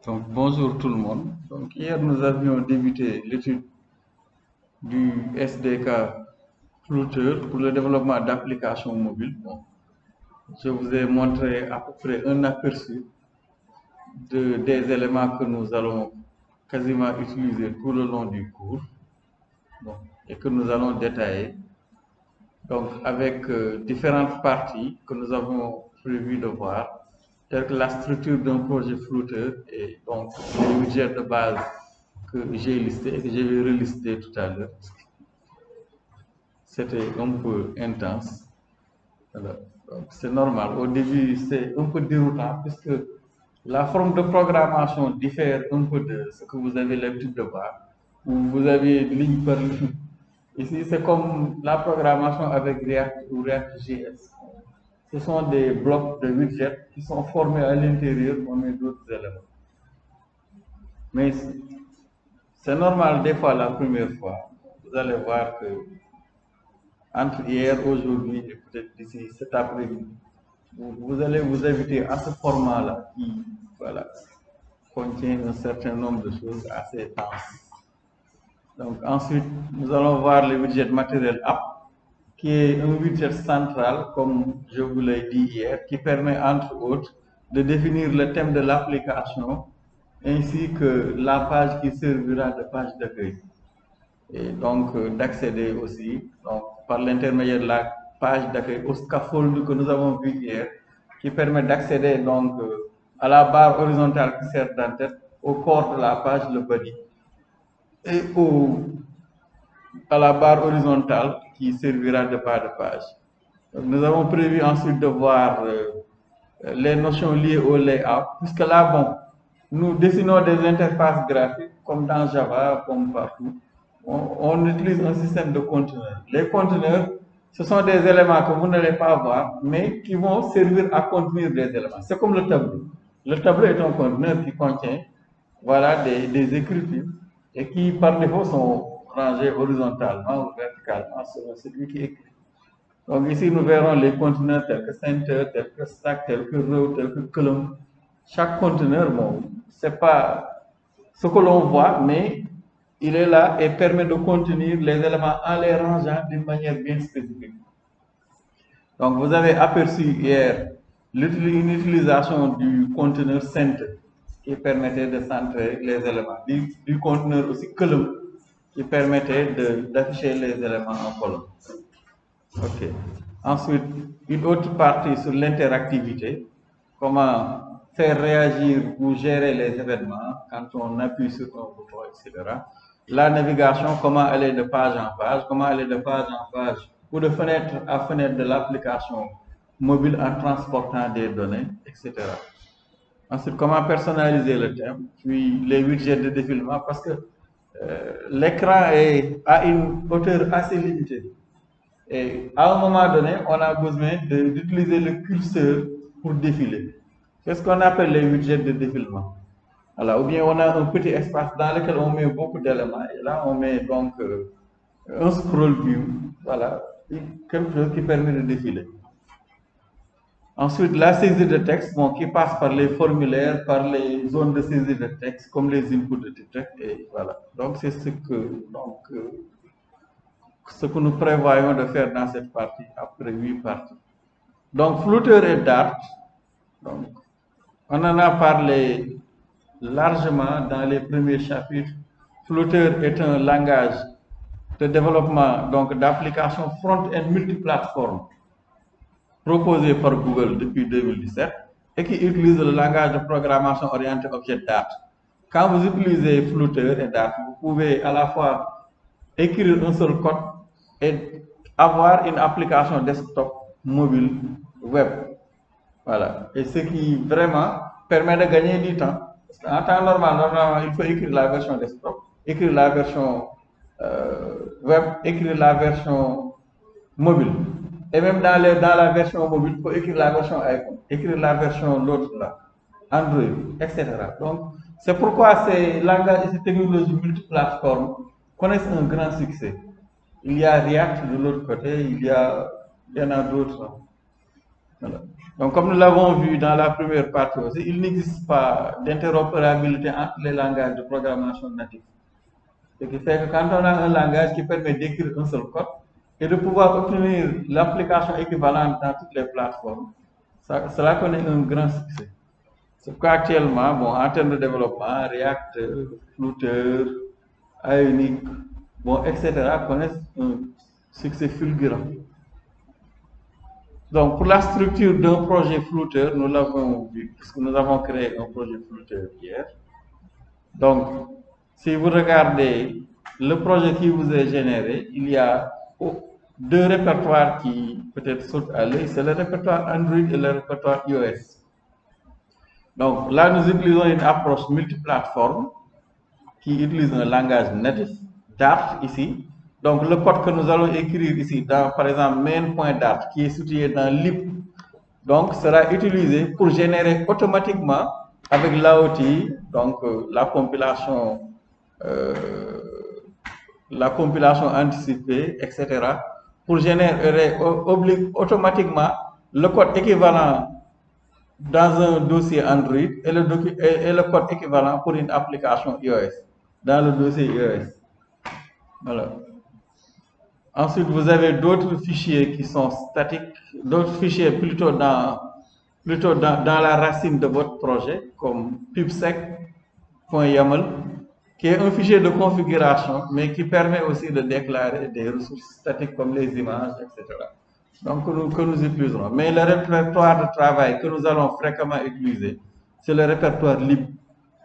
Donc, bonjour tout le monde. Donc, hier, nous avions débuté l'étude du SDK Flutter pour le développement d'applications mobiles. Bon, je vous ai montré à peu près un aperçu des éléments que nous allons quasiment utiliser tout le long du cours, bon, et que nous allons détailler. Donc, avec différentes parties que nous avons prévu de voir, telles que la structure d'un projet Flutter et donc les widgets de base que j'ai listés et que je vais relister tout à l'heure. C'était un peu intense. Voilà. C'est normal. Au début, c'est un peu déroutant puisque la forme de programmation diffère un peu de ce que vous avez l'habitude de voir. Où vous avez ligne par ligne. Ici, c'est comme la programmation avec React ou React.js. Ce sont des blocs de widgets qui sont formés à l'intérieur, on met d'autres éléments. Mais c'est normal des fois la première fois. Vous allez voir que entre hier, aujourd'hui et peut-être d'ici cet après-midi, vous allez vous habituer à ce format-là qui voilà, contient un certain nombre de choses assez denses. Donc ensuite, nous allons voir le widget matériel app, qui est un widget central, comme je vous l'ai dit hier, qui permet entre autres de définir le thème de l'application ainsi que la page qui servira de page d'accueil. Et donc d'accéder aussi donc, par l'intermédiaire de la page d'accueil au scaffold que nous avons vu hier, qui permet d'accéder donc à la barre horizontale qui sert d'entête, au corps de la page, le body, et à la barre horizontale qui servira de barre de page. Donc, nous avons prévu ensuite de voir les notions liées au layout, puisque là, bon, nous dessinons des interfaces graphiques comme dans Java, comme partout. On utilise un système de conteneurs. Les conteneurs, ce sont des éléments que vous n'allez pas voir, mais qui vont servir à contenir des éléments. C'est comme le tableau. Le tableau est un conteneur qui contient voilà, des écritures et qui, par défaut, sont rangées horizontalement ou verticalement selon celui qui écrit. Donc ici, nous verrons les conteneurs tels que center, tels que stack, tels que row, tels que column. Chaque conteneur, bon, c'est pas ce que l'on voit, mais il est là et permet de contenir les éléments en les rangeant d'une manière bien spécifique. Donc vous avez aperçu hier une utilisation du conteneur center qui permettait de centrer les éléments, du conteneur aussi column qui permettait d'afficher les éléments en colonne. Ok. Ensuite, une autre partie sur l'interactivité, comment faire réagir ou gérer les événements quand on appuie sur un bouton, etc. La navigation, comment aller de page en page, comment aller de page en page ou de fenêtre à fenêtre de l'application mobile en transportant des données, etc. Ensuite, comment personnaliser le thème, puis les widgets de défilement, parce que l'écran a une hauteur assez limitée. Et à un moment donné, on a besoin d'utiliser le curseur pour défiler. C'est ce qu'on appelle les widgets de défilement. Alors, ou bien on a un petit espace dans lequel on met beaucoup d'éléments. Et là, on met donc un scroll view. Voilà, quelque chose qui permet de défiler. Ensuite, la saisie de texte, bon, qui passe par les formulaires, par les zones de saisie de texte, comme les inputs de texte. Et voilà. Donc, c'est ce que nous prévoyons de faire dans cette partie, après 8 parties. Donc, Flutter et Dart, donc, on en a parlé largement dans les premiers chapitres. Flutter est un langage de développement d'applications front-end multiplateforme proposé par Google depuis 2017 et qui utilise le langage de programmation orienté objet Dart. Quand vous utilisez Flutter et Dart, vous pouvez à la fois écrire un seul code et avoir une application desktop mobile web. Voilà. Et ce qui vraiment permet de gagner du temps. Parce qu'en temps normal, normalement, il faut écrire la version desktop, écrire la version web, écrire la version mobile. Et même dans la version mobile, il faut écrire la version iPhone, écrire la version l'autre là, Android, etc. Donc, c'est pourquoi ces langages et ces technologies multiplateformes connaissent un grand succès. Il y a React de l'autre côté, il y en a d'autres. Voilà. Donc, comme nous l'avons vu dans la première partie aussi, il n'existe pas d'interopérabilité entre les langages de programmation natifs. Ce qui fait que quand on a un langage qui permet d'écrire un seul code et de pouvoir obtenir l'application équivalente dans toutes les plateformes, cela connaît un grand succès. C'est qu'actuellement, bon, en termes de développement, React, Flutter, Ionic, bon, etc., connaissent un succès fulgurant. Donc, pour la structure d'un projet Flutter, nous l'avons vu, puisque nous avons créé un projet Flutter hier. Donc, si vous regardez le projet qui vous est généré, il y a deux répertoires qui peut-être sautent à l'œil, c'est le répertoire Android et le répertoire iOS. Donc, là, nous utilisons une approche multiplateforme qui utilise un langage natif, Dart ici. Donc, le code que nous allons écrire ici, dans, par exemple, main.dart, qui est situé dans lib, donc, sera utilisé pour générer automatiquement avec l'AOT, donc la compilation anticipée, etc., pour générer automatiquement le code équivalent dans un dossier Android et le code équivalent pour une application iOS dans le dossier iOS. Voilà. Ensuite, vous avez d'autres fichiers qui sont statiques, d'autres fichiers plutôt dans la racine de votre projet, comme pubsec.yaml, qui est un fichier de configuration, mais qui permet aussi de déclarer des ressources statiques comme les images, etc. Donc, que nous utiliserons. Mais le répertoire de travail que nous allons fréquemment utiliser, c'est le répertoire lib.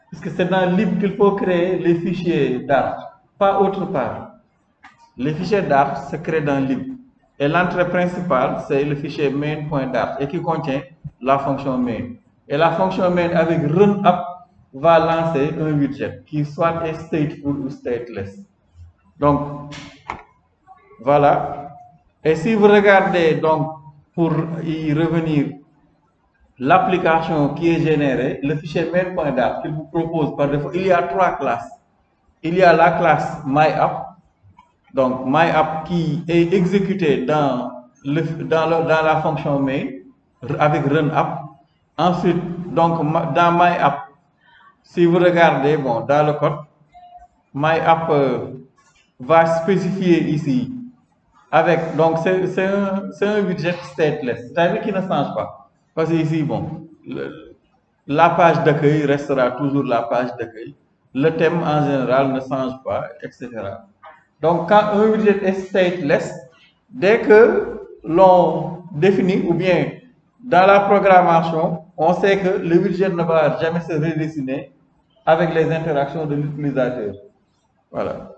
Puisque c'est dans lib qu'il faut créer les fichiers Dart, pas autre part. Les fichiers Dart se créent dans lib. Et l'entrée principale, c'est le fichier main.dart et qui contient la fonction main. Et la fonction main avec runup va lancer un widget qui soit est stateful ou stateless. Donc, voilà. Et si vous regardez, donc, pour y revenir, l'application qui est générée, le fichier main.dart qu'il vous propose par défaut, il y a trois classes. Il y a la classe myApp, donc myApp qui est exécutée dans la fonction main avec runup. Ensuite, donc, dans myApp, si vous regardez, bon, dans le code, myApp va spécifier ici avec, donc c'est un widget stateless, c'est-à-dire qui ne change pas. Parce que ici, bon, la page d'accueil restera toujours la page d'accueil. Le thème en général ne change pas, etc. Donc, quand un widget est stateless, dès que l'on définit, ou bien dans la programmation, on sait que le widget ne va jamais se redessiner avec les interactions de l'utilisateur. Voilà.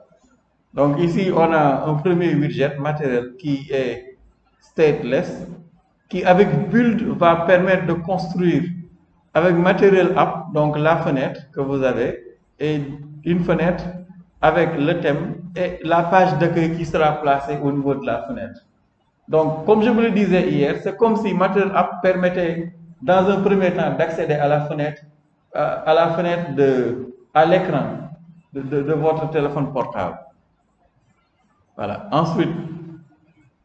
Donc ici, on a un premier widget matériel qui est stateless, qui avec build va permettre de construire avec matériel app, donc la fenêtre que vous avez, et une fenêtre avec le thème et la page d'accueil qui sera placée au niveau de la fenêtre. Donc, comme je vous le disais hier, c'est comme si Material App permettait, dans un premier temps, d'accéder à la fenêtre, à l'écran de votre téléphone portable. Voilà. Ensuite,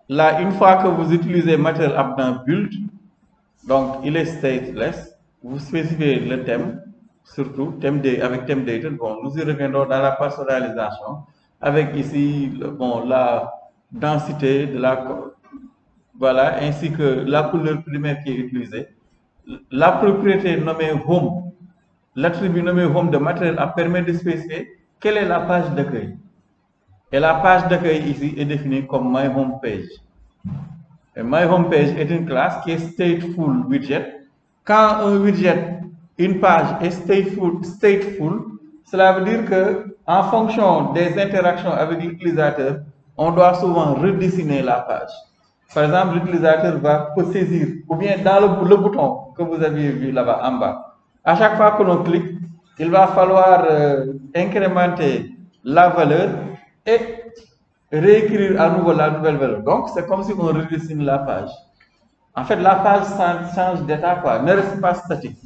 là, une fois que vous utilisez Material App dans Build, donc il est stateless, vous spécifiez le thème, surtout avec thème data. Bon, nous y reviendrons dans la personnalisation, avec ici la densité de la voilà, ainsi que la couleur primaire qui est utilisée. La propriété nommée Home, l'attribut nommé Home de Material App permet de spécifier quelle est la page d'accueil. Et la page d'accueil ici est définie comme My Home Page. Et My Home Page est une classe qui est stateful widget. Quand un widget, une page est stateful, cela veut dire que en fonction des interactions avec l'utilisateur, on doit souvent redessiner la page. Par exemple, l'utilisateur peut saisir, ou bien dans le bouton que vous aviez vu là-bas en bas. À chaque fois que l'on clique, il va falloir incrémenter la valeur et réécrire à nouveau la nouvelle valeur. Donc, c'est comme si on redessine la page. En fait, la page change d'état, quoi, ne reste pas statique.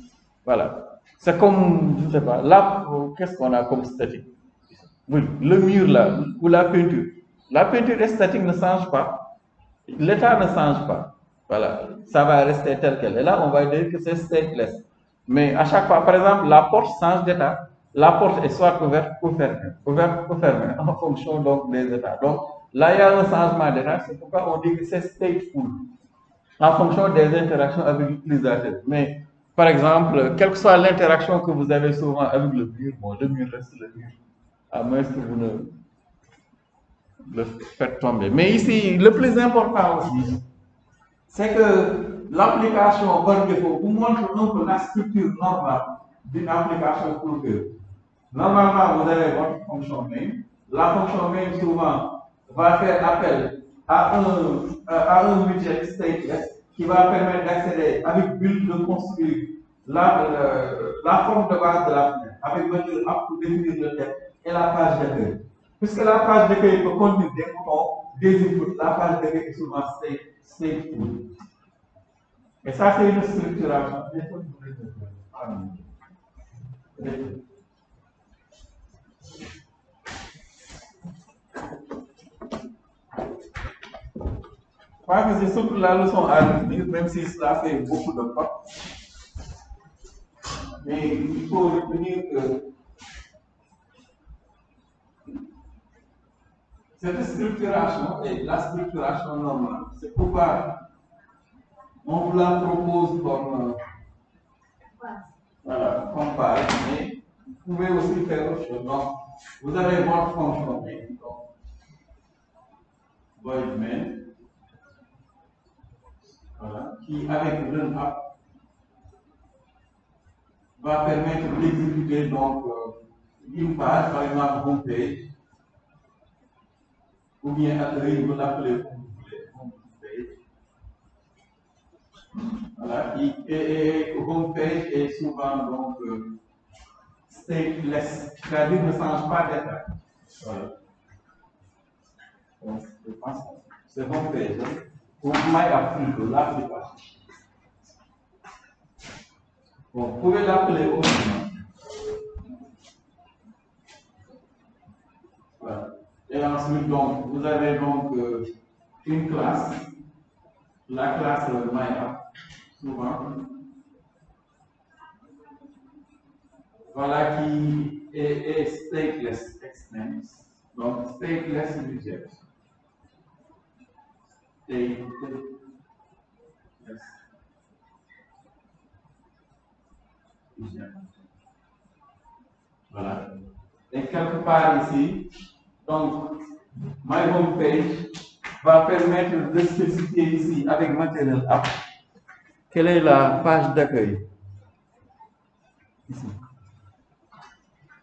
Voilà. C'est comme, je ne sais pas, là, qu'est-ce qu'on a comme statique? Oui, le mur là, ou la peinture. La peinture est statique, ne change pas. L'état ne change pas. Voilà, ça va rester tel quel. Et là, on va dire que c'est stateless. Mais à chaque fois, par exemple, la porte change d'état. La porte est soit ouverte ou fermée, en fonction donc des états. Donc là, il y a un changement d'état, c'est pourquoi on dit que c'est stateful, en fonction des interactions avec l'utilisateur. Mais par exemple, quelle que soit l'interaction que vous avez souvent avec le mur, bon, le mur reste le mur, à moins que vous ne le faites tomber. Mais ici, le plus important aussi, c'est que l'application par défaut vous montre un peu la structure normale d'une application pour que normalement vous avez votre fonction main. La fonction main souvent va faire appel à un budget stateless qui va permettre d'accéder avec build de construire la forme de base de la fenêtre avec method app pour définir le texte et la page d'accueil. Puisque la page d'accueil peut contenir des boutons, des inputs, la page d'accueil est souvent stateful. Et ça, c'est une structuration. Je crois que c'est surtout la leçon à retenir, même si cela fait beaucoup de pas. Mais il faut retenir que cette structuration est la structuration normale. C'est pourquoi on vous la propose comme, voilà, comme base, mais vous pouvez aussi faire autre chose. Donc, vous avez votre fonction main, donc void main, voilà, qui avec run up va permettre d'exécuter donc une page, par exemple homepage, ou bien atterrir, vous l'appelez comme vous voulez, homepage. Voilà, et homepage est souvent donc stateless, c'est-à-dire ne change pas d'état. Voilà. Donc, je pense que c'est homepage, ou MyApp plutôt, l'application. Bon, vous pouvez l'appeler autrement. Voilà. Et ensuite, donc, vous avez donc une classe, la classe MyApp, souvent, voilà, qui est stateless extends. Donc, stateless reject. Stateless. Voilà. Et quelque part ici, donc, my home page va permettre de spécifier ici avec Material App quelle est la page d'accueil. Ici.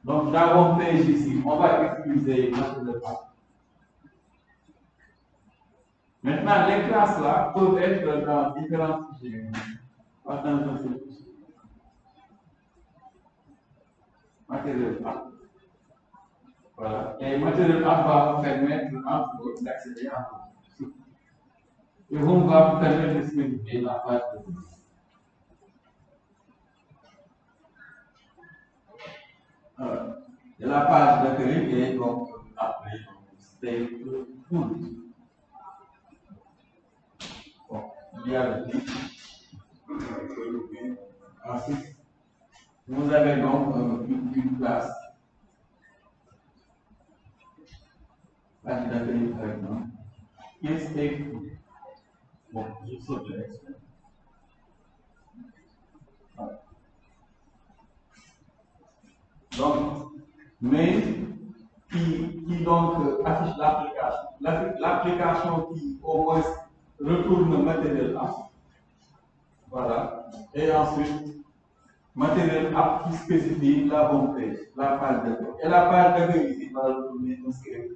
Donc, dans home page ici, on va utiliser Material App. Maintenant, les classes là peuvent être dans différents fichiers. Material App. Voilà. Et Material App va vous permettre entre autres d'accéder à tout. Et Home va vous permettre de spécifier la page de voilà. Et la page d'accueil est donc appelée stateful. Bon, il y a le titre. Ensuite, vous avez donc une classe. Page d'accueil, par exemple, qui est stateful. Bon, je saute l'extrait. Voilà. Donc, main qui donc affiche l'application. L'application qui au moins retourne Material App. Voilà. Et ensuite, Material App qui spécifie la home page, la page d'accueil. Et la page d'accueil ici va retourner un script,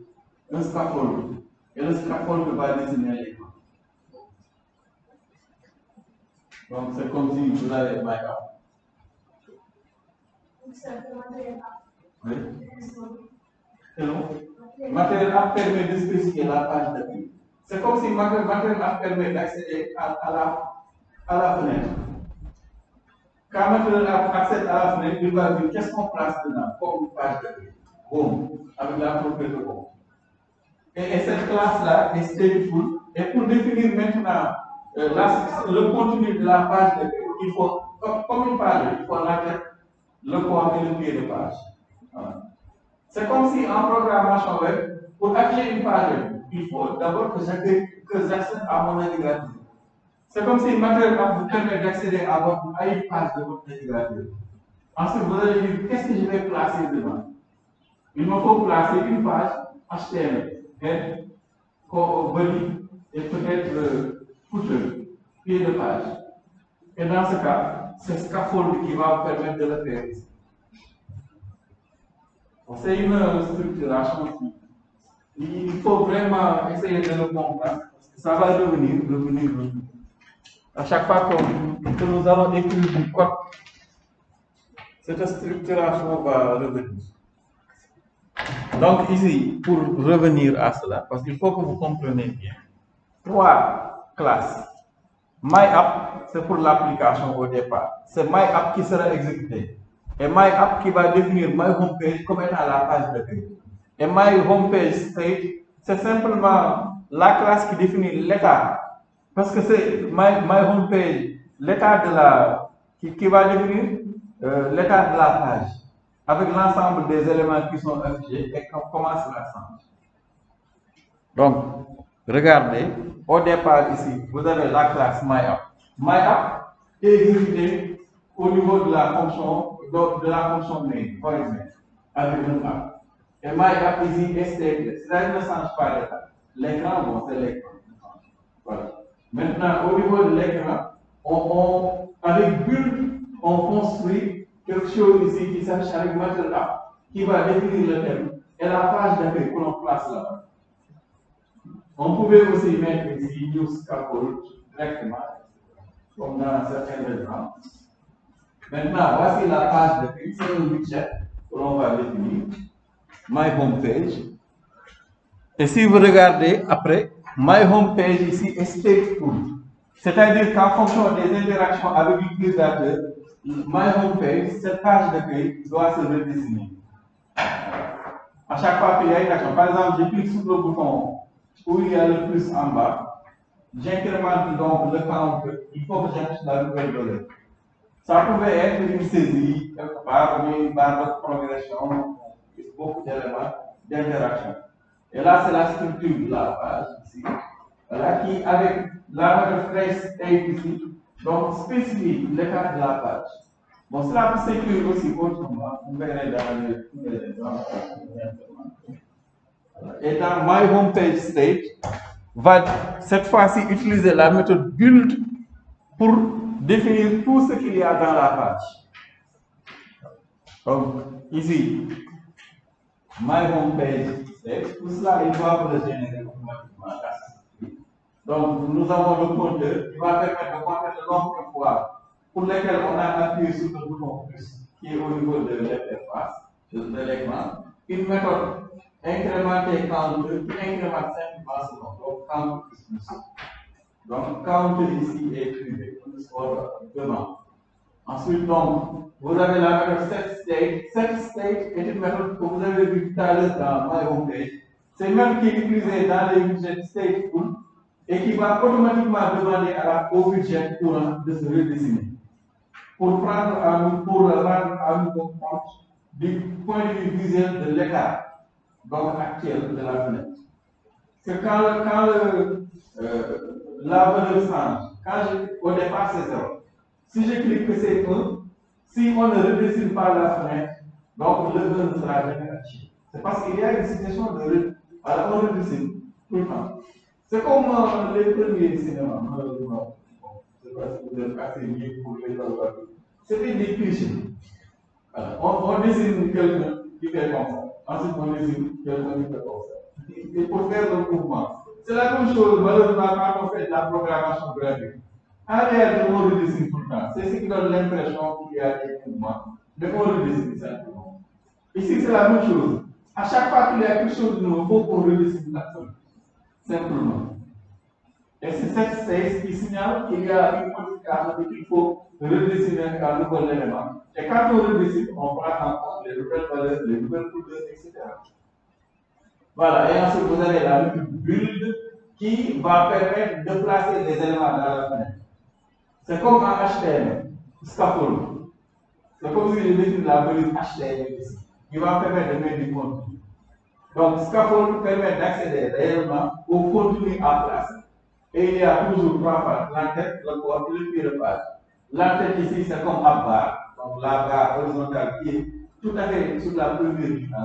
un scaffold. Et le scaffold va désigner l'écran. Donc, c'est comme si vous avez My App. Oui. Hello. Material App permet de spécifier la page d'accueil. C'est comme si Material App permet d'accéder à la fenêtre. Quand Material App accède à la fenêtre, il va dire qu'est-ce qu'on place dedans comme une page d'accueil. Home, avec la propriété Home. Et cette classe-là est stateful. Et pour définir maintenant le contenu de la page, il faut, comme une page, il faut la tête, le corps et le pied de page. Voilà. C'est comme si en programmation web, pour afficher une page web, il faut d'abord que j'accède à mon navigateur. C'est comme si Material App vous permet d'accéder à une page de votre navigateur. Ensuite, vous allez dire qu'est-ce que je vais placer devant. Il me faut placer une page HTML, head, body et peut-être footer, pied de page. Et dans ce cas, c'est Scaffold qui va vous permettre de le faire ici. C'est une structuration qui, il faut vraiment essayer de le comprendre, parce que ça va revenir. À chaque fois que nous allons écrire du code, cette structuration va revenir. Donc ici, pour revenir à cela, parce qu'il faut que vous compreniez bien, 3 classes. MyApp, c'est pour l'application au départ. C'est MyApp qui sera exécuté. Et MyApp qui va définir MyHomepage comme étant la page d'accueil. Et MyHomepage c'est simplement la classe qui définit l'état. Parce que c'est MyHomepage, l'état de la. Qui va définir l'état de la page. Avec l'ensemble des éléments qui sont affichés et comment cela change. Donc, regardez, au départ ici, vous avez la classe MyApp. MyApp est exécutée au niveau de la fonction main, par exemple, avec un app. Et MyApp ici est stable, cela ne change pas d'état. L'écran, bon, c'est l'écran. Voilà. Maintenant, au niveau de l'écran, avec build, on construit quelque chose ici qui s'affiche avec Material App, qui va définir le thème et la page d'accueil que l'on place là-bas. On pouvait aussi mettre ici New Scaffold directement, comme dans certains éléments. Maintenant, voici la page d'accueil, c'est un widget que l'on va définir, My Homepage. Et si vous regardez après, My Homepage ici est stateful. C'est-à-dire qu'en fonction des interactions avec l'utilisateur, My Homepage, cette page d'accueil doit se redessiner. À chaque fois qu'il y a une action, par exemple, je clique sur le bouton où il y a le plus en bas, j'incrémente donc le count, il faut que j'ajoute la nouvelle donnée. Ça pouvait être une saisie, quelque part, ou une barre de progression, beaucoup d'éléments d'interaction. Et là, c'est la structure de la page ici. Voilà, qui, avec la méthode phrase ici, donc spécifie l'état de la page. Bon, cela peut s'écrire aussi autrement. Vous verrez dans les et dans My Homepage State, va cette fois-ci utiliser la méthode build pour définir tout ce qu'il y a dans la page. Donc, ici, My Homepage State, tout cela, il doit le générer automatiquement. Donc, nous avons le compteur qui va permettre de compter le nombre de fois pour lesquels on a appuyé sur le bouton plus qui est au niveau de l'interface, de l'écran. Une méthode incrémentée count qui incrémente simplement ce nom, donc count plus. Donc, count ici est privé, devant. Ensuite, donc, vous avez la méthode setState. SetState est une méthode que vous avez vue tout à l'heure dans My Homepage. C'est une méthode qui est utilisée dans les widgets stateful et qui va automatiquement demander au budget courant de se redessiner pour rendre à nous compte du point de vue visuel de l'état actuel de la fenêtre. Parce que quand la valeur change, au départ c'est 0. Si je clique que c'est 1, si on ne redessine pas la fenêtre, donc le 1 ne sera jamais affiché. C'est parce qu'il y a une situation de alors on redessine tout le temps. C'est comme les premiers cinémas, malheureusement. Je ne sais pas si vous êtes assez mieux pour les avoir. C'était des clichés. On dessine quelqu'un qui fait comme ça. Ensuite, on dessine quelqu'un qui fait comme ça. Et pour faire le mouvement. C'est la même chose, malheureusement, quand on fait de la programmation graphique. En réalité, on redessine tout le temps. C'est ce qui donne l'impression qu'il y a des mouvements. Mais on redessine simplement. Ici, c'est la même chose. À chaque fois qu'il y a quelque chose de nouveau, il faut qu'on redessine la chose. Simplement. Et c'est cette stage qui signale qu'il y a une modification et qu'il faut redessiner un nouvel élément. Et quand on redessine, on prend en compte les nouvelles valeurs, les nouvelles couleurs, etc. Voilà, et ensuite vous avez la méthode build qui va permettre de placer des éléments dans la fenêtre. C'est comme un HTML, scaffold. C'est comme si je décris la police HTML ici. Il va permettre de mettre du contenu. Donc, scaffold permet d'accéder réellement au contenu en place. Et il y a toujours trois phases, l'entête, le corps et le pied de page. L'entête ici, c'est comme un barre, donc la barre horizontale qui est tout à fait sur la première ligne.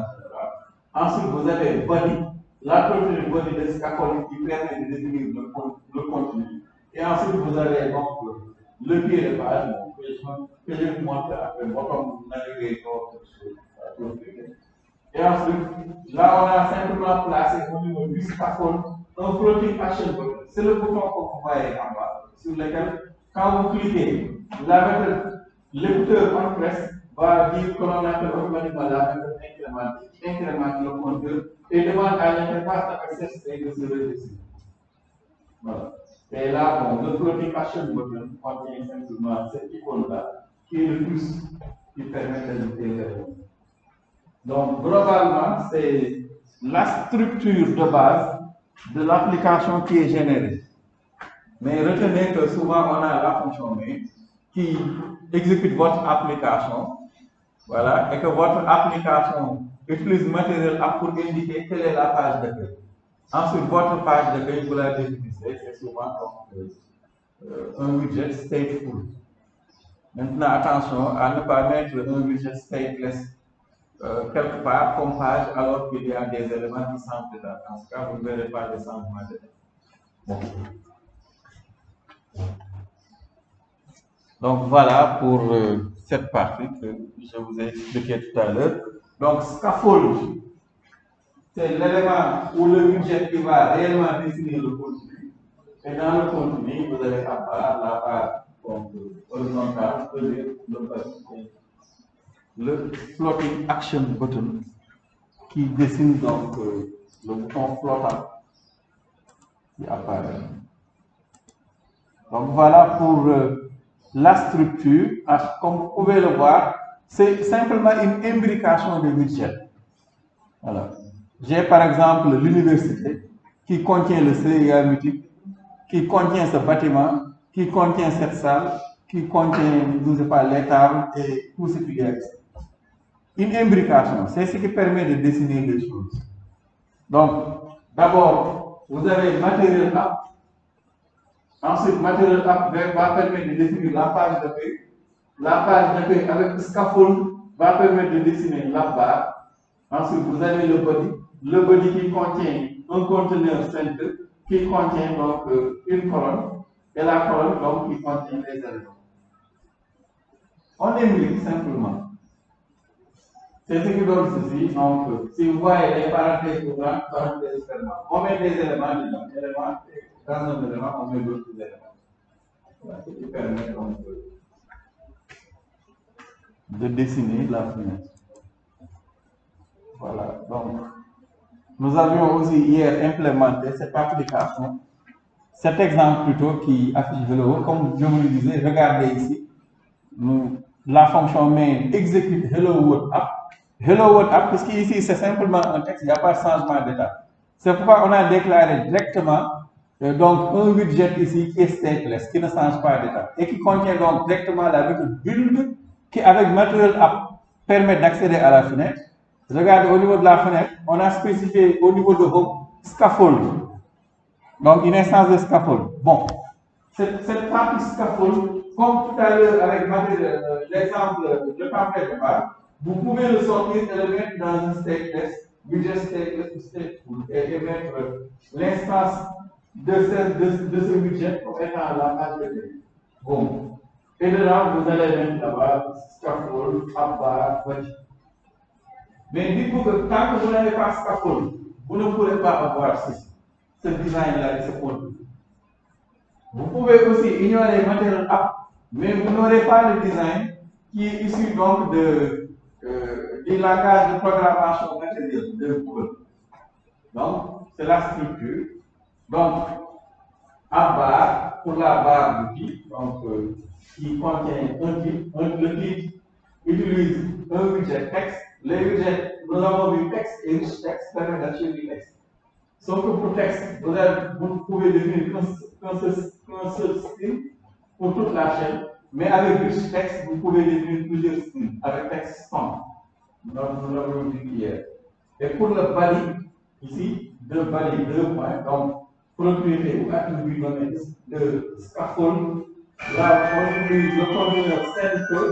Ensuite, vous avez le body, la première body de scaffold qui permet de définir le contenu. Et ensuite, vous avez donc le pied de page, que je vous montre après, comme vous naviguez et ensuite, là, on a simplement placé au niveau du scaffold un floating action button. C'est le bouton que vous voyez en bas, sur lequel, quand vous cliquez, l'écouteur en presse va dire que l'on appelle automatiquement la méthode incrémentée, qui incrémente le compteur et demande à l'interface d'accès de se redessiner. Voilà. Et là, bon, le floating action button contient simplement cette icône-là, qui est le plus qui permet d'ajouter les éléments. Donc, globalement, c'est la structure de base de l'application qui est générée. Mais retenez que souvent, on a la fonction main qui exécute votre application. Voilà, et que votre application utilise Material App pour indiquer quelle est la page d'accueil. Ensuite, votre page d'accueil, vous la définissez, c'est souvent un widget stateful. Maintenant, attention à ne pas mettre un widget stateless quelque part comme page alors qu'il y a des éléments qui sont dedans. Dans ce cas, vous ne verrez pas des changements dedans. Bon. Donc voilà pour cette partie que je vous ai expliqué tout à l'heure. Donc scaffold, c'est l'élément ou le budget qui va réellement définir le contenu. Et dans le contenu, vous avez la barre horizontale, le floating action button qui dessine donc le bouton flottant qui apparaît. Donc voilà pour la structure. Comme vous pouvez le voir, c'est simplement une imbrication de widgets. Voilà. J'ai par exemple l'université qui contient le CIA mythique, qui contient ce bâtiment, qui contient cette salle, qui contient, je ne sais pas, les tables et tout ce qu'il y a ici. Une imbrication, c'est ce qui permet de dessiner les choses. Donc, d'abord, vous avez Material App. Ensuite, Material App va permettre de définir la page d'accueil. La page d'accueil avec le scaffold va permettre de dessiner la barre. Ensuite, vous avez le body qui contient un conteneur centre qui contient donc une colonne et la colonne donc qui contient les éléments. On imbrique simplement. C'est ce qui donne ceci. Donc, si vous voyez les parenthèses courantes, parenthèses fermantes, on met des éléments dedans. Dans un élément, on met d'autres éléments. Voilà, ce qui permet donc de dessiner la fenêtre. Voilà, donc nous avions aussi hier implémenté cette application, cet exemple plutôt qui affiche le haut, comme je vous le disais, regardez ici, la fonction main exécute Hello World App. Hello World App, parce qu'ici c'est simplement un texte, il n'y a pas de changement d'état. C'est pourquoi on a déclaré directement donc un widget ici qui est stateless, qui ne change pas d'état, et qui contient donc directement la méthode build qui avec Material App permet d'accéder à la fenêtre. Regardez au niveau de la fenêtre, on a spécifié au niveau de Home scaffold. Donc une instance de scaffold. Bon, cette partie scaffold, comme tout à l'heure avec l'exemple de template de base, vous pouvez le sortir et le mettre dans un stateless, widget stateless ou stateful, et mettre l'instance de ce widget comme étant la page de texte. Bon. Et dedans, vous allez mettre là-bas scaffold, app, body. Mais dites-vous que tant que vous n'avez pas scaffold, vous ne pourrez pas avoir ce design-là et ce contenu. Vous pouvez aussi ignorer Material App, mais vous n'aurez pas le design qui est issu donc du langage de programmation matérielle de Google. Donc, c'est la structure. Donc, app pour la barre d'outils, donc qui contient un titre. Le titre utilise un widget texte. Les widgets, nous avons vu texte et rich texte permet d'afficher du texte. Sauf que pour texte, vous pouvez définir qu'un seul string pour toute la chaîne, mais avec rich texte, vous pouvez définir plusieurs strings avec texte sum. Nous l'avons vu hier. Et pour le body, ici, deux points, donc propriété ou attribut donné de scaffold, là, on utilise le conteneur center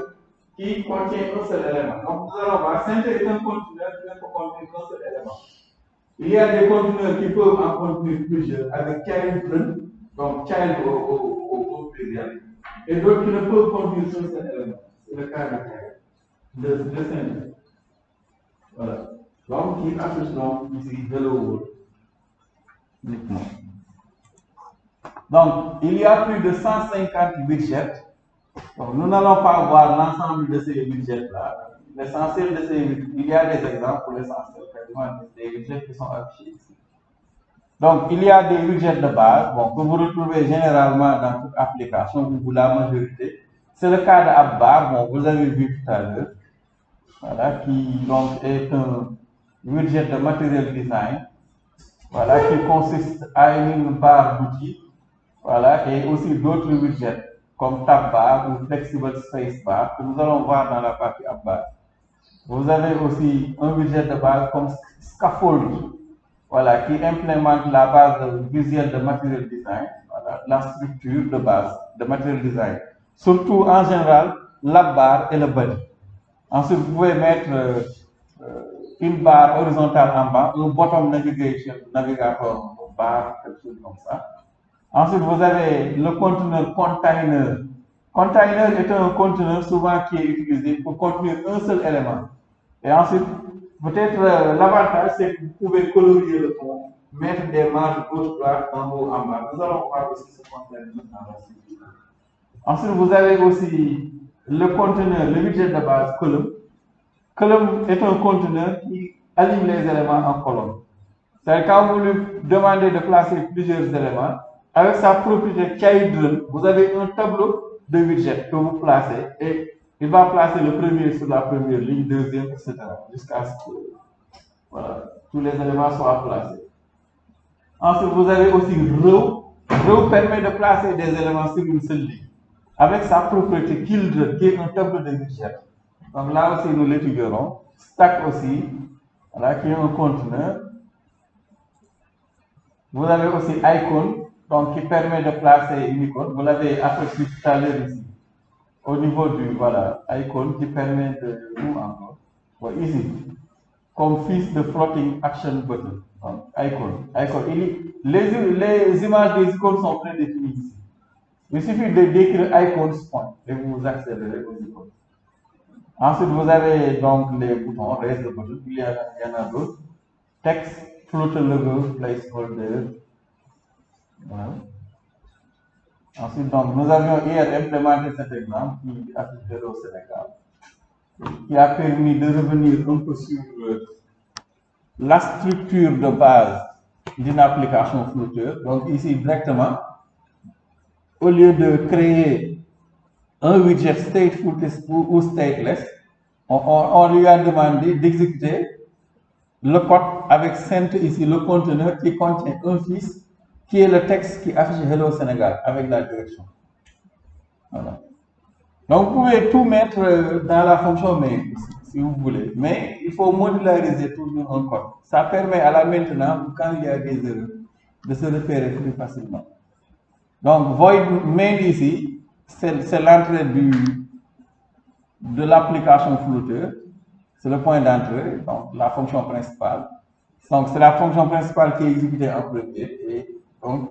qui contient un seul élément. Donc, nous allons voir, center est un conteneur qui ne peut contenir qu'un seul élément. Il y a des conteneurs qui peuvent en contenir plusieurs avec child, donc child au pluriel, et d'autres qui ne peuvent contenir qu'un seul élément. C'est le cas de center. Voilà. Donc, qui affiche donc ici Hello World uniquement. Donc, il y a plus de 150 widgets. Donc, nous n'allons pas voir l'ensemble de ces widgets-là. L'essentiel de ces widgets, il y a des exemples pour l'essentiel, des widgets qui sont affichés ici. Donc, il y a des widgets de base, bon, que vous retrouvez généralement dans toute application, ou la majorité. C'est le cas d'AppBar, bon, vous avez vu tout à l'heure. Voilà, qui donc est un widget de material design, voilà, qui consiste à une barre d'outils, voilà, et aussi d'autres widgets comme tab bar ou flexible space bar que nous allons voir dans la partie AppBar. Vous avez aussi un widget de base comme scaffold, voilà, qui implémente la base visuelle de material design, voilà, la structure de base de material design, surtout en général l'AppBar et le body. Ensuite, vous pouvez mettre une barre horizontale en bas, un bottom navigation, navigator bar, quelque chose comme ça. Ensuite, vous avez le conteneur container. Container est un conteneur souvent qui est utilisé pour contenir un seul élément. Et ensuite, peut-être l'avantage, c'est que vous pouvez colorier le fond, mettre des marges gauche, droite, en haut, en bas. Nous allons voir aussi ce conteneur dans la suite. Ensuite, vous avez aussi le conteneur, le widget de base column. Column est un conteneur qui aligne les éléments en colonne. C'est quand vous lui demandez de placer plusieurs éléments, avec sa propriété child, vous avez un tableau de widgets que vous placez et il va placer le premier sur la première ligne, deuxième, etc. jusqu'à ce que voilà, tous les éléments soient placés. Ensuite, vous avez aussi row. Row permet de placer des éléments sur une seule ligne avec sa propriété children qui est un tableau de widgets. Donc là aussi, nous l'étudierons. Stack aussi, voilà, qui est un conteneur. Vous avez aussi icon, donc qui permet de placer une icône. Vous l'avez aperçu tout à l'heure ici. Au niveau du, voilà, icon qui permet de, où encore? Bon, ici, comme fils de floating action button. Donc, icon. Les images des icônes sont prédéfinies ici. Il suffit de décrire icons point et vous accéderez aux icônes. Ensuite, vous avez donc les boutons, raise the button, il y en a d'autres. Text, float logo, placeholder. Voilà. Ensuite, donc, nous avions hier implémenté cet exemple qui affiche au Sénégal, qui a permis de revenir un peu sur la structure de base d'une application Flutter. Donc, ici, directement, au lieu de créer un widget stateful ou stateless, on lui a demandé d'exécuter le code avec cent ici, le conteneur qui contient un fils qui est le texte qui affiche Hello Sénégal avec la direction. Voilà. Donc vous pouvez tout mettre dans la fonction main si vous voulez, mais il faut modulariser toujours un code. Ça permet à la maintenance, quand il y a des erreurs, de se repérer plus facilement. Donc void main ici, c'est l'entrée de l'application Flutter, c'est le point d'entrée, donc la fonction principale. Donc c'est la fonction principale qui est exécutée en premier et donc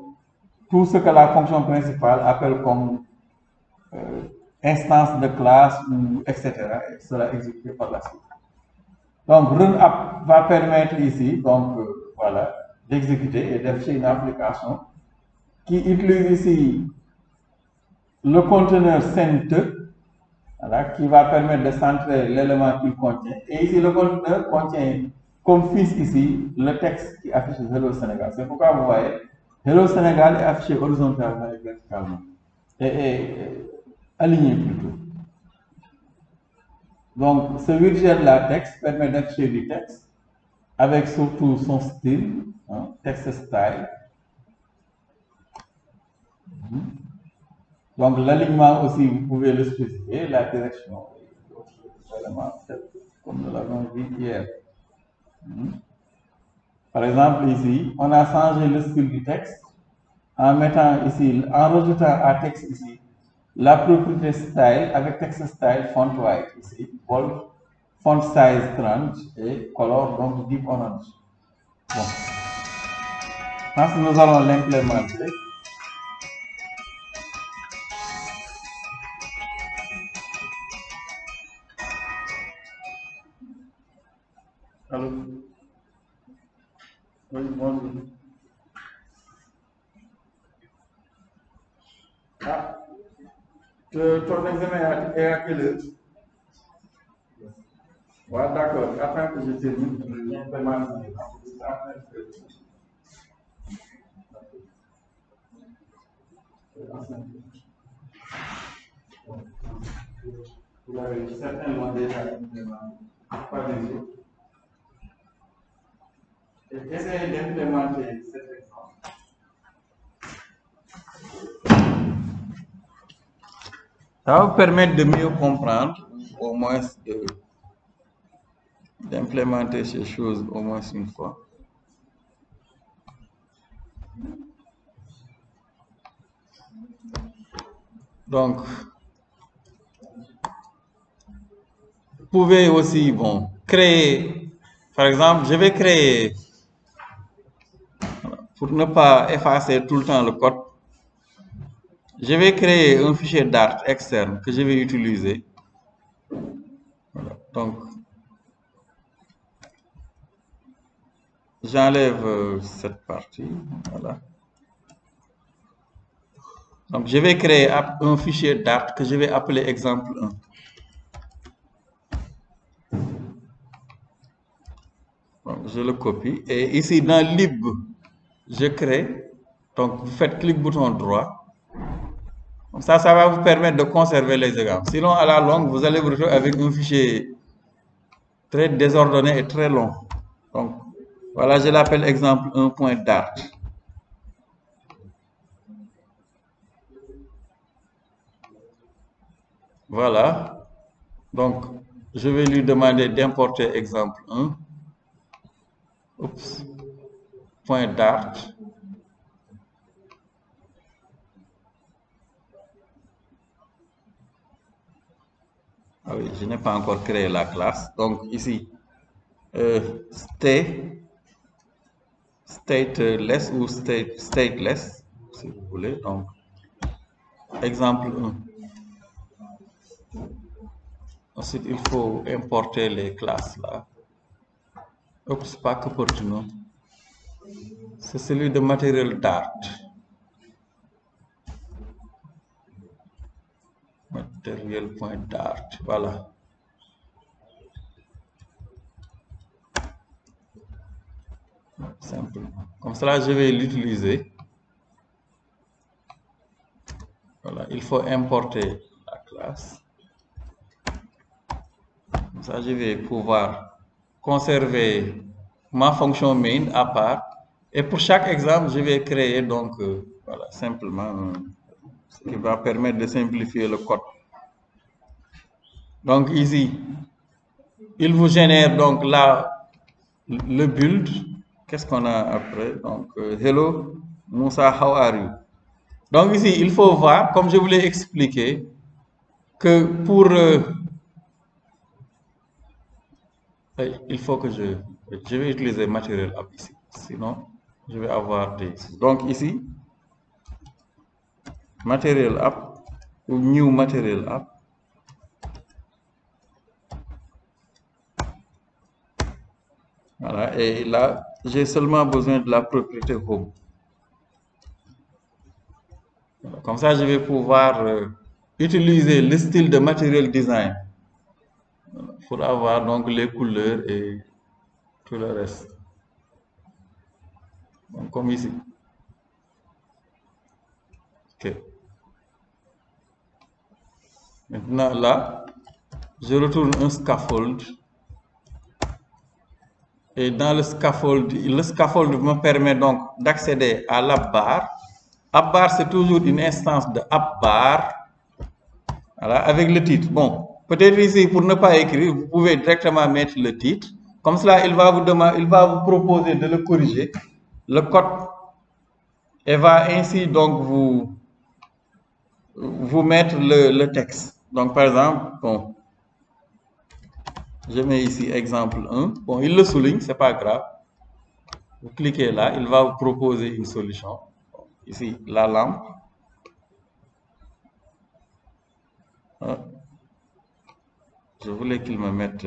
tout ce que la fonction principale appelle comme instance de classe ou etc. sera exécuté par la suite. Donc run app va permettre ici donc voilà d'exécuter et d'afficher une application qui utilise ici le conteneur sent, voilà, qui va permettre de centrer l'élément qu'il contient. Et ici, le conteneur contient comme fils ici le texte qui affiche Hello Sénégal. C'est pourquoi vous voyez, Hello Sénégal est affiché horizontalement et verticalement. Et aligné plutôt. Donc, ce widget-là, texte, permet d'afficher du texte avec surtout son style, hein, text style. Donc l'alignement aussi, vous pouvez le spécifier, la direction, comme nous l'avons vu hier. Par exemple, ici, on a changé le style du texte en mettant ici, en rajoutant à texte ici, la propriété style avec text style font white ici, bold, font size 30 et color donc deep orange. Bon. Quand nous allons l'implémenter, allô? Oui, bonjour. Ah, ton examen est à quelle heure? Ouais, d'accord. Afin que je termine, l'implémentation. Vous l'avez certainement déjà implémenté. Pas des autres. Essayez d'implémenter cet exemple. Ça va vous permettre de mieux comprendre, au moins d'implémenter ces choses au moins une fois. Donc, vous pouvez aussi, bon, créer, par exemple, je vais créer, pour ne pas effacer tout le temps le code, je vais créer un fichier Dart externe que je vais utiliser. Voilà. Donc, j'enlève cette partie. Voilà. Donc, je vais créer un fichier Dart que je vais appeler exemple 1. Donc, je le copie. Et ici, dans lib, je crée. Donc, vous faites clic bouton droit. Donc ça va vous permettre de conserver les exemples. Sinon, à la longue, vous allez vous retrouver avec un fichier très désordonné et très long. Donc, voilà, je l'appelle exemple 1.dart. Voilà. Donc, je vais lui demander d'importer exemple 1. Oups. .dart. Ah oui, je n'ai pas encore créé la classe. Donc, ici, stateless ou stateless, si vous voulez. Donc, exemple 1. Ensuite, il faut importer les classes là. Oups, pas que pour tout le monde. C'est celui de Material Dart. Material.dart, voilà. Simplement. Comme cela, je vais l'utiliser. Voilà, il faut importer la classe. Comme ça, je vais pouvoir conserver ma fonction main à part. Et pour chaque exemple, je vais créer donc, voilà, simplement ce qui va permettre de simplifier le code. Donc ici, il vous génère donc là le build. Qu'est-ce qu'on a après? Donc, hello, Moussa, how are you? Donc ici, il faut voir, comme je vous l'ai expliqué, que pour... il faut que je vais utiliser Material App ici. Sinon, je vais avoir des... Donc ici, Material App ou New Material App. Voilà, et là, j'ai seulement besoin de la propriété Home. Voilà, comme ça, je vais pouvoir utiliser le style de Material Design pour avoir donc les couleurs et tout le reste. Donc, comme ici. Ok. Maintenant, là, je retourne un scaffold. Et dans le scaffold me permet donc d'accéder à l'app-bar. App-bar, c'est toujours une instance de app-bar, voilà, avec le titre. Bon, peut-être ici, pour ne pas écrire, vous pouvez directement mettre le titre. Comme cela, il va vous proposer de le corriger, le code, et va ainsi donc vous mettre le texte. Donc, par exemple, bon, je mets ici exemple 1. Bon, il le souligne, c'est pas grave. Vous cliquez là, il va vous proposer une solution. Ici, la lampe. Je voulais qu'il me mette,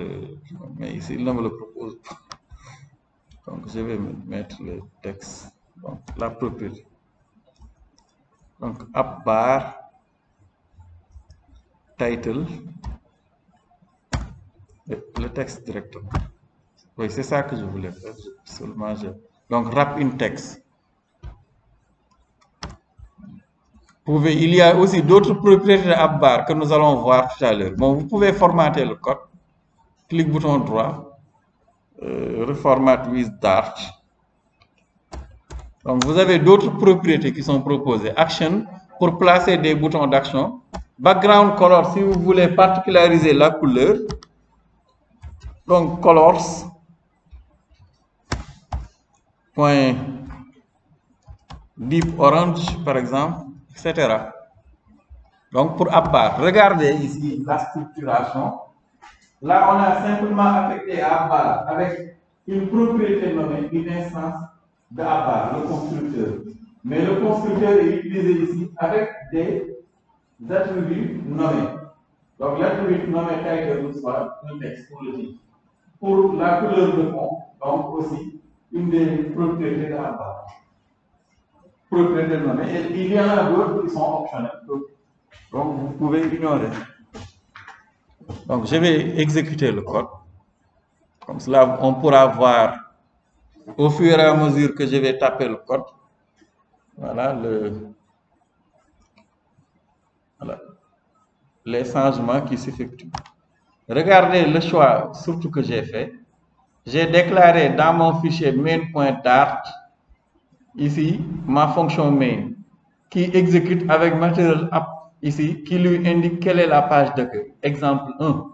mais ici, il ne me le propose pas. Donc, je vais mettre le texte. Donc, la propriété. Donc, app bar, title, le texte directement. Oui, c'est ça que je voulais faire. Donc, wrap in text. Il y a aussi d'autres propriétés de app bar que nous allons voir tout à l'heure. Bon, vous pouvez formater le code. Clic bouton droit. Reformat with Dart. Donc, vous avez d'autres propriétés qui sont proposées. Action, pour placer des boutons d'action. Background color, si vous voulez particulariser la couleur. Donc, colors. Point deep orange, par exemple, etc. Donc, pour app bar, regardez ici la structuration. Là, on a simplement affecté app bar avec une propriété nommée, une instance de app bar, le constructeur. Mais le constructeur est utilisé ici avec des attributs nommés. Donc, l'attribut nommé title soit un texte pour le titre. Pour la couleur de fond, donc aussi une des propriétés de app bar. Propriétés nommées. Et il y en a d'autres qui sont optionnelles. Donc, vous pouvez ignorer. Donc, je vais exécuter le code. Comme cela, on pourra voir au fur et à mesure que je vais taper le code. Voilà, les changements qui s'effectuent. Regardez le choix surtout que j'ai fait. J'ai déclaré dans mon fichier main.dart ici ma fonction main qui exécute avec material app ici qui lui indique quelle est la page d'accueil. Exemple 1.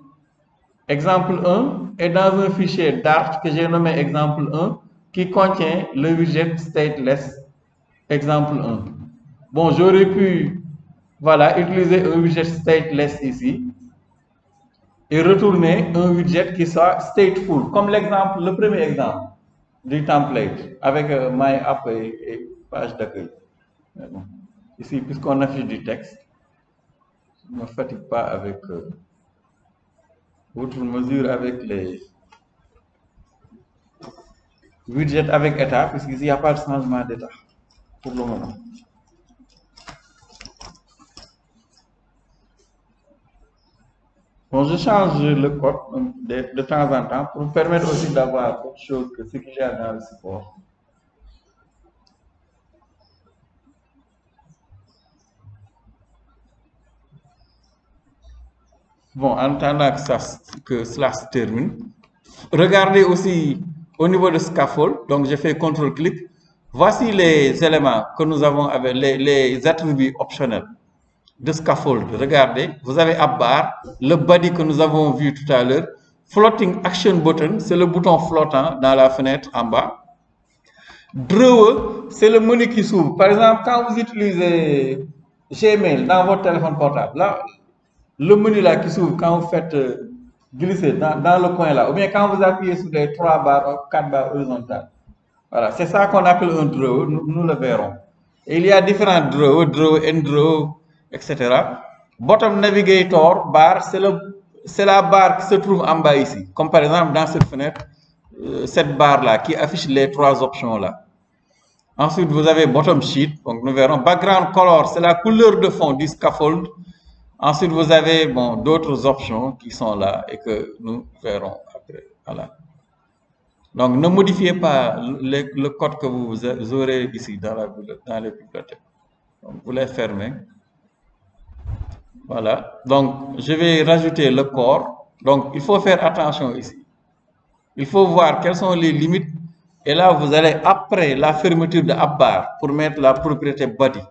Exemple 1 est dans un fichier Dart que j'ai nommé exemple 1 qui contient le widget stateless exemple 1. Bon, j'aurais pu utiliser un widget stateless ici et retourner un widget qui soit stateful, comme l'exemple, le premier exemple du template avec my app et page d'accueil. Bon. Ici, puisqu'on affiche du texte, je ne me fatigue pas avec outre mesure avec les widgets avec état, puisqu'ici il n'y a pas de changement d'état pour le moment. Bon, je change le code de temps en temps pour permettre aussi d'avoir autre chose que ce qu'il y a dans le support. Bon, en attendant que cela se termine, regardez aussi au niveau de scaffold, donc j'ai fait CTRL-clic. Voici les éléments que nous avons avec les attributs optionnels de scaffold. Regardez, vous avez app bar, le body que nous avons vu tout à l'heure, floating action button, c'est le bouton flottant dans la fenêtre en bas. Drawer, c'est le menu qui s'ouvre. Par exemple, quand vous utilisez Gmail dans votre téléphone portable, là, le menu là qui s'ouvre quand vous faites glisser dans le coin là, ou bien quand vous appuyez sur les 3 barres, 4 barres horizontales. Voilà, c'est ça qu'on appelle un drawer, nous le verrons. Et il y a différents drawers, drawer, end drawer, etc. Bottom navigator, bar, c'est la barre qui se trouve en bas ici. Comme par exemple dans cette fenêtre, cette barre là qui affiche les 3 options là. Ensuite, vous avez bottom sheet, donc nous verrons. Background color, c'est la couleur de fond du scaffold. Ensuite, vous avez d'autres options qui sont là et que nous verrons après. Voilà. Donc, ne modifiez pas le code que vous aurez ici dans les bibliothèques. Donc, vous les fermez. Voilà. Donc, je vais rajouter le corps. Donc, il faut faire attention ici. Il faut voir quelles sont les limites. Et là, vous allez, après la fermeture de appbar, pour mettre la propriété body.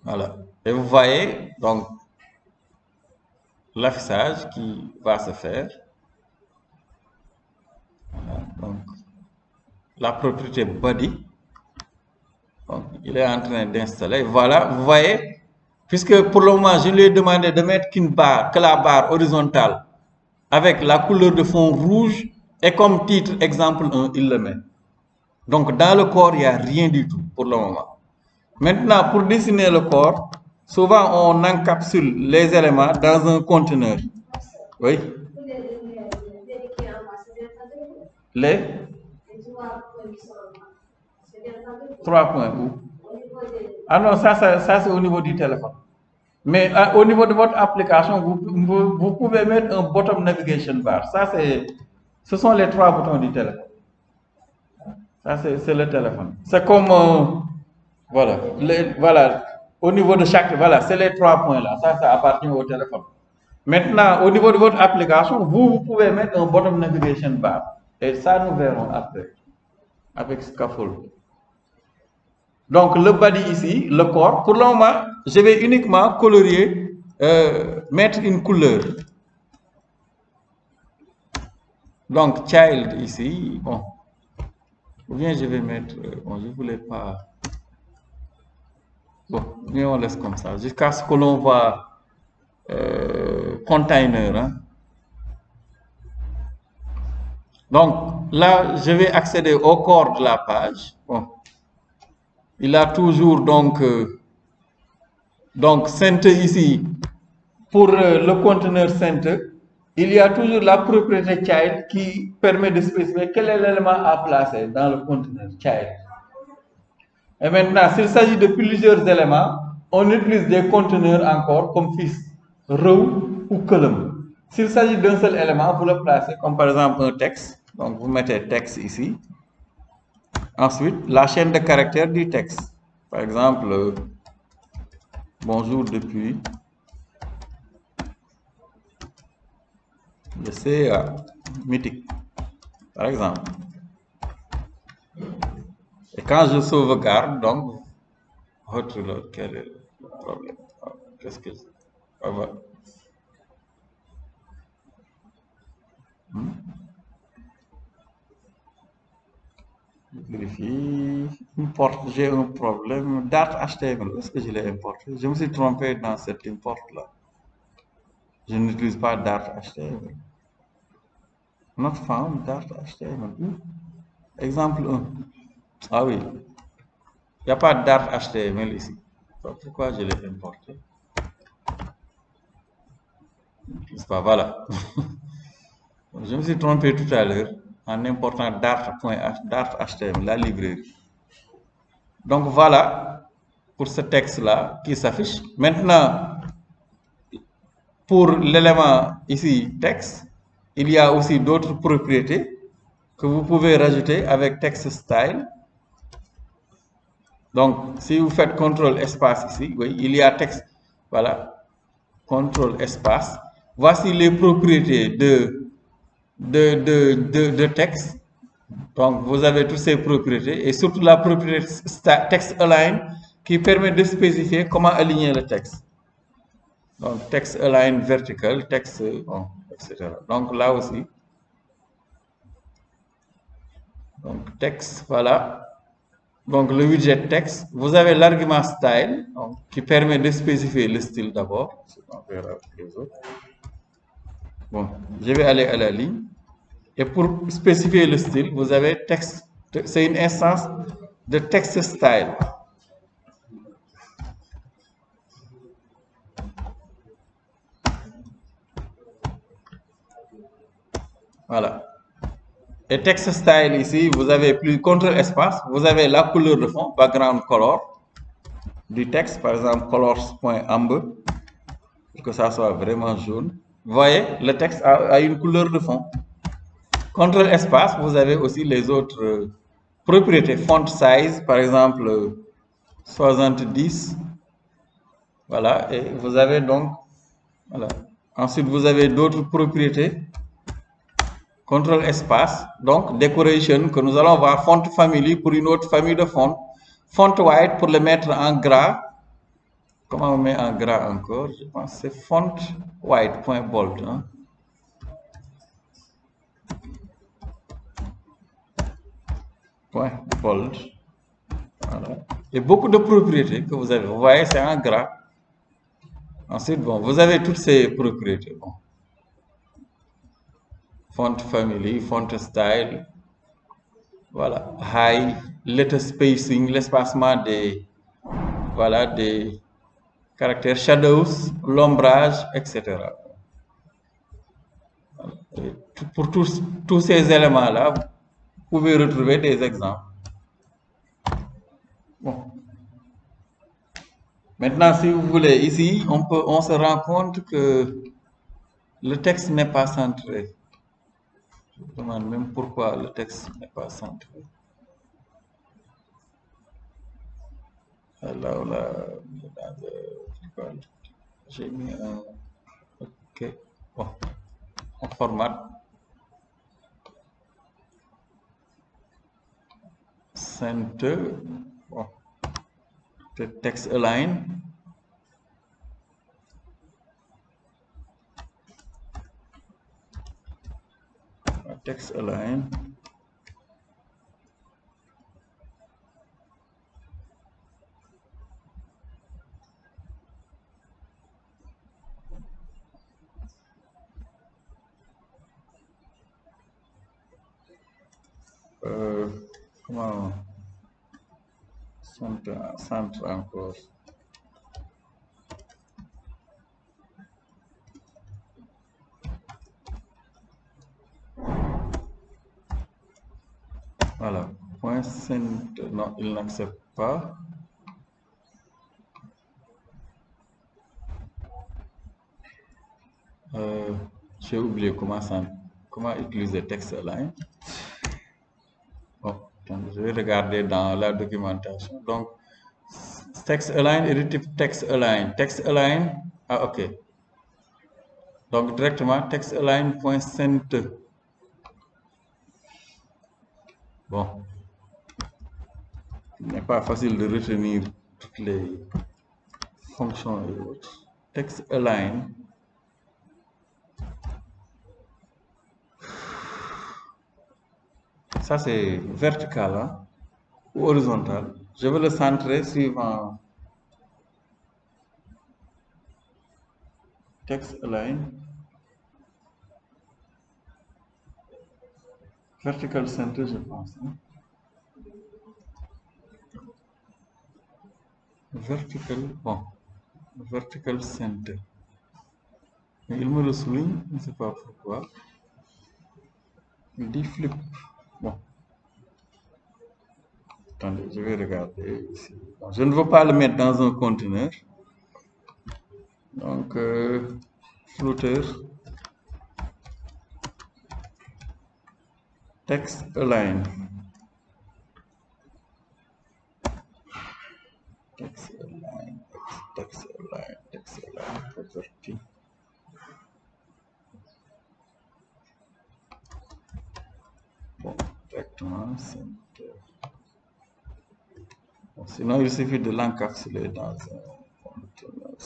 Voilà. Et vous voyez, donc, l'affichage qui va se faire. Voilà, donc, la propriété body. Donc, il est en train d'installer. Voilà, vous voyez, puisque pour le moment, je lui ai demandé de mettre qu'une barre, que la barre horizontale, avec la couleur de fond rouge, et comme titre, exemple 1, il le met. Donc, dans le corps, il n'y a rien du tout pour le moment. Maintenant, pour dessiner le corps, souvent on encapsule les éléments dans un conteneur. Oui. Les 3 points où? Ah non, ça c'est au niveau du téléphone. Mais au niveau de votre application, vous pouvez mettre un bottom navigation bar. Ça, ce sont les 3 boutons du téléphone. Ça, c'est le téléphone. C'est comme, voilà, voilà, au niveau de chaque, voilà, c'est les 3 points là. Ça appartient au téléphone. Maintenant, au niveau de votre application, vous pouvez mettre un bottom navigation bar. Et ça, nous verrons après, avec Scaffold. Donc, le body ici, le corps, pour le moment, je vais uniquement colorier, mettre une couleur. Donc, child ici, bon. Ou bien je vais mettre, bon, je ne voulais pas. Bon, mais on laisse comme ça, jusqu'à ce que l'on voit container. Hein. Donc, là, je vais accéder au corps de la page. Bon. Il a toujours donc center ici, pour le conteneur center, il y a toujours la propriété child qui permet de spécifier quel est l'élément à placer dans le conteneur child. Et maintenant, s'il s'agit de plusieurs éléments, on utilise des conteneurs encore comme fils, row ou column. S'il s'agit d'un seul élément, vous le placez comme par exemple un texte. Donc vous mettez texte ici. Ensuite, la chaîne de caractères du texte. Par exemple, bonjour depuis le CA mythique, par exemple. Et quand je sauvegarde, donc, quel est le problème? Qu'est-ce que ah, voilà. Vérifie. Import, j'ai un problème. Date HTML, est-ce que je l'ai importé? Je me suis trompé dans cette import-là. Je n'utilise pas Dart HTML. Not found Dart HTML. Exemple 1. Ah oui. Il n'y a pas de Dart HTML ici. Pourquoi je l'ai importé? C'est pas voilà. Je me suis trompé tout à l'heure en important Dart.html, la librairie. Donc voilà pour ce texte-là qui s'affiche. Maintenant, pour l'élément ici, texte, il y a aussi d'autres propriétés que vous pouvez rajouter avec text style. Donc, si vous faites CTRL espace ici, oui, il y a texte, voilà, CTRL espace. Voici les propriétés de texte. Donc, vous avez toutes ces propriétés et surtout la propriété text align qui permet de spécifier comment aligner le texte. Donc, text align vertical, texte, bon, etc. Donc, là aussi. Donc, texte, voilà. Donc, le widget texte, vous avez l'argument style donc, qui permet de spécifier le style d'abord. On verra les autres. Bon, je vais aller à la ligne. Et pour spécifier le style, vous avez texte. C'est une instance de text style. Voilà. Et text style ici, vous avez plus CTRL espace, vous avez la couleur de fond, background color du texte, par exemple colors.amber, pour que ça soit vraiment jaune. Vous voyez, le texte a une couleur de fond. CTRL espace, vous avez aussi les autres propriétés. Font size, par exemple 70. Voilà, et vous avez donc, voilà, Ensuite, vous avez d'autres propriétés. Contrôle espace, donc decoration que nous allons voir font family pour une autre famille de fonds. Font white pour le mettre en gras. Comment on met en gras encore? Je pense que c'est font white, point bold. Hein? Point bold. Voilà. Et beaucoup de propriétés que vous avez. Vous voyez, c'est en gras. Ensuite, bon, vous avez toutes ces propriétés. Bon. Font family, font style. Voilà. High, letter spacing, l'espacement des, voilà, des caractères, shadows, l'ombrage, etc. Pour tous ces éléments-là, vous pouvez retrouver des exemples. Bon. Maintenant, si vous voulez, ici, on se rend compte que le texte n'est pas centré. Je me demande même pourquoi le texte n'est pas centré. Là, j'ai mis un... Ok. Bon. On formate. Center. Bon. Text align. Text align. Comment centre encore. Voilà, point centre, non, il n'accepte pas. J'ai oublié comment utiliser text align. Bon, je vais regarder dans la documentation. Donc, text align et le type text align. Text align, ah ok. Donc, directement text align point center. Bon, il n'est pas facile de retenir toutes les fonctions et autres. Text align. Ça, c'est vertical hein, ou horizontal. Je veux le centrer suivant text align. Vertical center, je pense. Hein. Vertical, bon. Vertical center. Mais il me le souligne, je ne sais pas pourquoi. Il dit flip. Bon. Attendez, je vais regarder ici. Bon, je ne veux pas le mettre dans un conteneur. Donc, footer. Text align. Text align. Text align. Text align. Property. Bon, directement center. Bon, sinon, il suffit de l'encapsuler dans un conteneur.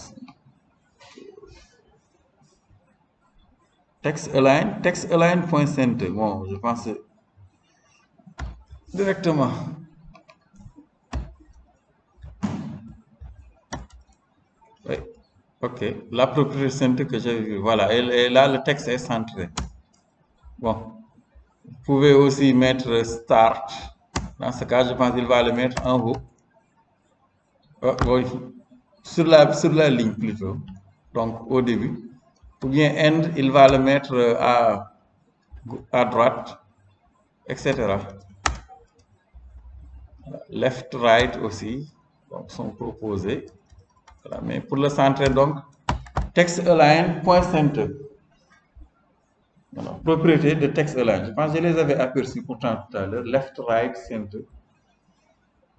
Text align point center. Bon, je pense directement. Oui, ok. La propriété center que j'ai vue, voilà. Et là, le texte est centré. Bon, vous pouvez aussi mettre start. Dans ce cas, je pense qu'il va le mettre en haut. Oui, sur la ligne plutôt. Donc, au début. Ou bien end, il va le mettre à droite, etc. Left, right aussi donc, sont proposés. Voilà. Mais pour le centrer, donc, text align point center. Voilà. Propriété de text align. Je pense que je les avais aperçus pourtant tout à l'heure. Left, right, center.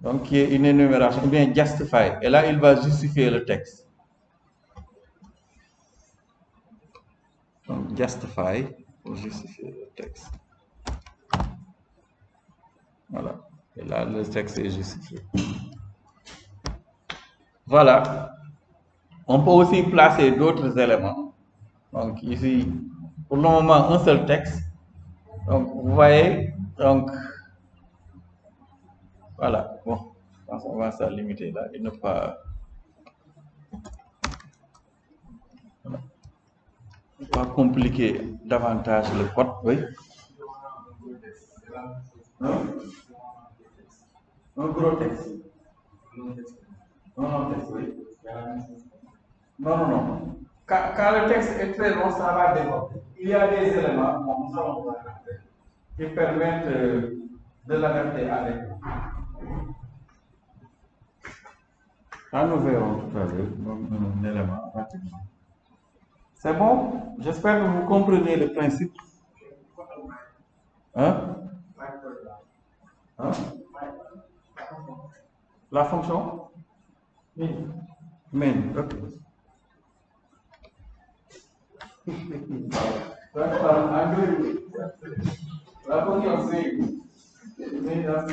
Donc, qui est une énumération, ou bien justify. Et là, il va justifier le texte. Donc, justify pour justifier le texte. Voilà. Et là, le texte est justifié. Voilà. On peut aussi placer d'autres éléments. Donc, ici, pour le moment, un seul texte. Donc, vous voyez, donc, voilà. Bon, je pense qu'on va se limiter là et ne pas, pas compliquer davantage le code. Oui. Un gros texte. Un texte, oui. Non, non, non. Quand le texte est très long, ça va déborder. Il y a des éléments, bon, nous allons voir après, qui permettent de l'adapter à l'écran. Là, nous verrons tout à l'heure un élément rapidement. C'est bon? J'espère que vous comprenez le principe. Hein? Hein? La fonction? Main, ok. Anglais, la fonction c'est main.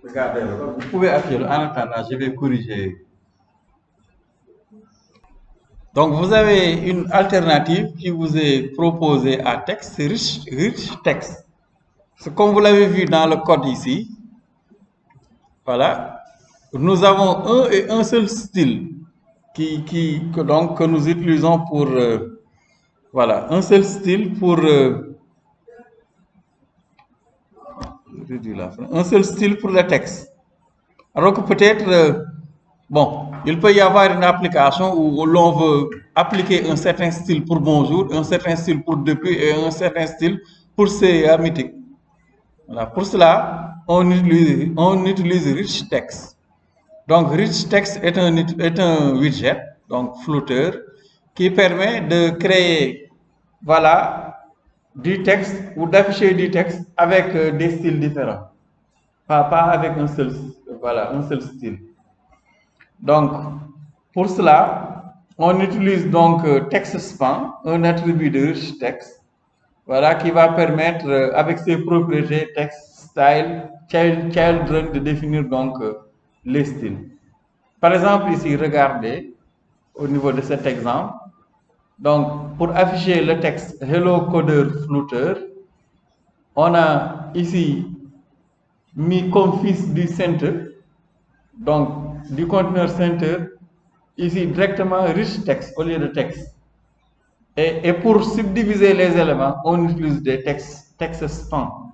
Regardez, vous pouvez appuyer en attendant, je vais corriger. Donc, vous avez une alternative qui vous est proposée à texte, rich text. C'est comme vous l'avez vu dans le code ici. Voilà. Nous avons un et un seul style que nous utilisons pour voilà, un seul style pour un seul style pour le texte. Alors que peut-être bon, il peut y avoir une application où l'on veut appliquer un certain style pour bonjour, un certain style pour depuis et un certain style pour c'est mythique. Voilà. Pour cela, on utilise rich text. Donc, rich text est un widget, donc flotteur, qui permet de créer, voilà, du texte ou d'afficher du texte avec des styles différents. Pas avec un seul, voilà, un seul style. Donc, pour cela, on utilise donc TextSpan, un attribut de rich text, voilà, qui va permettre, avec ses propriétés text, style, children, de définir donc les styles. Par exemple, ici, regardez, au niveau de cet exemple, donc pour afficher le texte Hello Coder Flutter, on a ici mis comme fils du center, donc du conteneur center, ici directement rich text au lieu de texte. Et pour subdiviser les éléments, on utilise des textes span.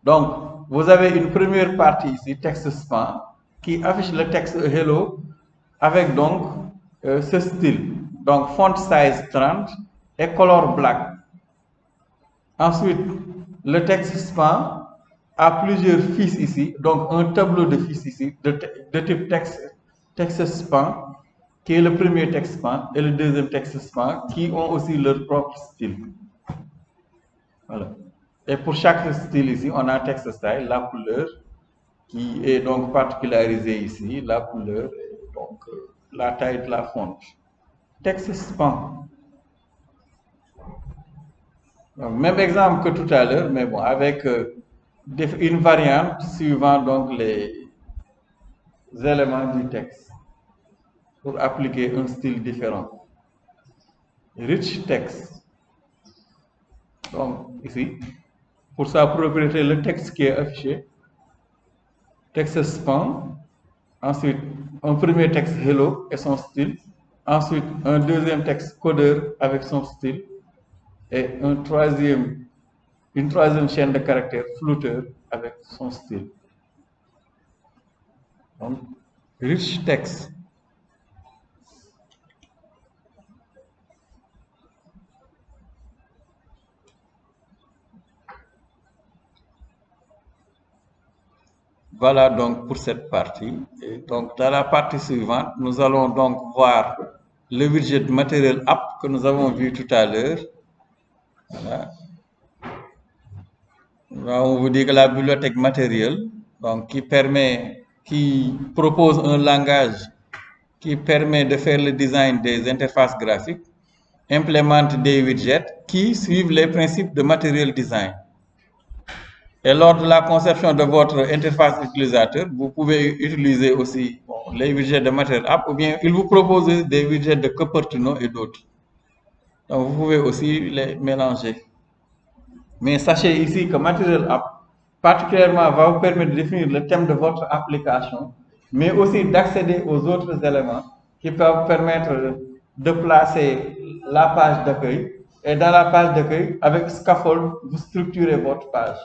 Donc, vous avez une première partie ici, texte span, qui affiche le texte hello avec donc ce style. Donc, font size 30 et color black. Ensuite, le texte span a plusieurs fils ici, donc un tableau de fils ici, de type texte span, qui est le premier texte span, et le deuxième texte span, qui ont aussi leur propre style. Voilà. Et pour chaque style ici, on a un texte style, la couleur, qui est donc particularisée ici, la couleur, et donc la taille de la fonte. Texte span. Donc, même exemple que tout à l'heure, mais bon, avec une variante suivant donc les éléments du texte pour appliquer un style différent. Rich text. Donc, ici, pour sa propriété, le texte qui est affiché, texte span, ensuite un premier texte hello et son style, ensuite un deuxième texte codeur avec son style, et une troisième chaîne de caractères flutter avec son style. Donc, rich text. Voilà donc pour cette partie. Et donc dans la partie suivante, nous allons donc voir le widget matériel app que nous avons vu tout à l'heure. Voilà. Là, on vous dit que la bibliothèque matérielle, donc qui propose un langage qui permet de faire le design des interfaces graphiques, implémente des widgets qui suivent les principes de material design. Et lors de la conception de votre interface utilisateur, vous pouvez utiliser aussi les widgets de Material App ou bien il vous propose des widgets de Cupertino et d'autres. Donc vous pouvez aussi les mélanger. Mais sachez ici que Material App particulièrement va vous permettre de définir le thème de votre application, mais aussi d'accéder aux autres éléments qui peuvent permettre de placer la page d'accueil. Et dans la page d'accueil, avec Scaffold, vous structurez votre page.